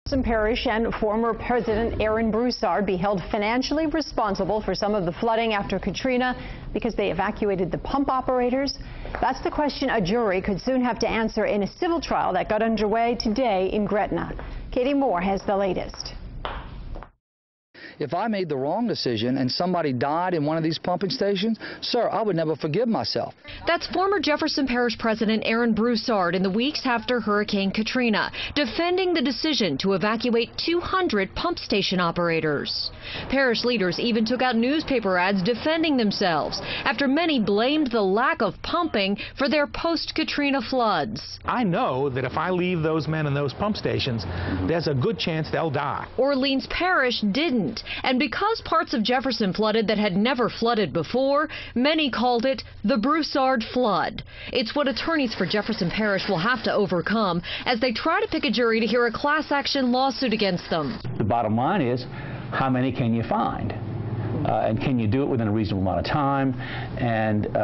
Parish and former President Aaron Broussard be held financially responsible for some of the flooding after Katrina because they evacuated the pump operators? That's the question a jury could soon have to answer in a civil trial that got underway today in Gretna. Katie Moore has the latest. If I made the wrong decision and somebody died in one of these pumping stations, sir, I would never forgive myself. That's former Jefferson Parish President Aaron Broussard in the weeks after Hurricane Katrina, defending the decision to evacuate 200 pump station operators. Parish leaders even took out newspaper ads defending themselves after many blamed the lack of pumping for their post-Katrina floods. I know that if I leave those men in those pump stations, there's a good chance they'll die. Orleans Parish didn't. And because parts of Jefferson flooded that had never flooded before, many called it the Broussard flood. It's what attorneys for Jefferson Parish will have to overcome as they try to pick a jury to hear a class action lawsuit against them. The bottom line is, how many can you find? And can you do it within a reasonable amount of time? And,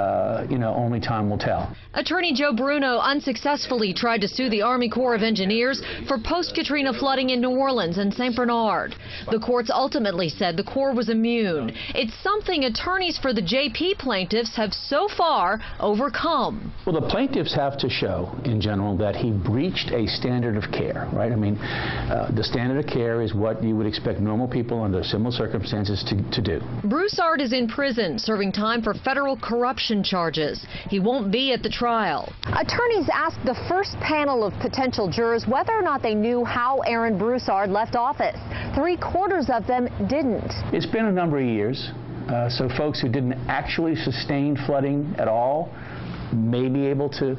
only time will tell. Attorney Joe Bruno unsuccessfully tried to sue the Army Corps of Engineers for post-Katrina flooding in New Orleans and St. Bernard. The courts ultimately said the Corps was immune. It's something attorneys for the JP plaintiffs have so far overcome. Well, the plaintiffs have to show, in general, that he breached a standard of care, right? I mean, the standard of care is what you would expect normal people under similar circumstances to do. Broussard is in prison, serving time for federal corruption charges. He won't be at the trial. Attorneys asked the first panel of potential jurors whether or not they knew how Aaron Broussard left office. 3/4 of them didn't. It's been a number of years, so folks who didn't actually sustain flooding at all may be able to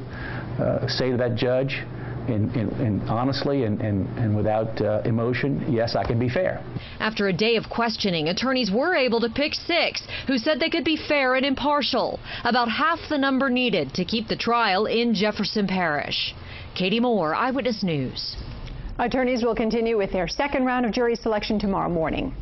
say to that judge, and honestly and without emotion, yes, I can be fair. After a day of questioning, attorneys were able to pick 6 who said they could be fair and impartial, about half the number needed to keep the trial in Jefferson Parish. Katie Moore, Eyewitness News. Attorneys will continue with their second round of jury selection tomorrow morning.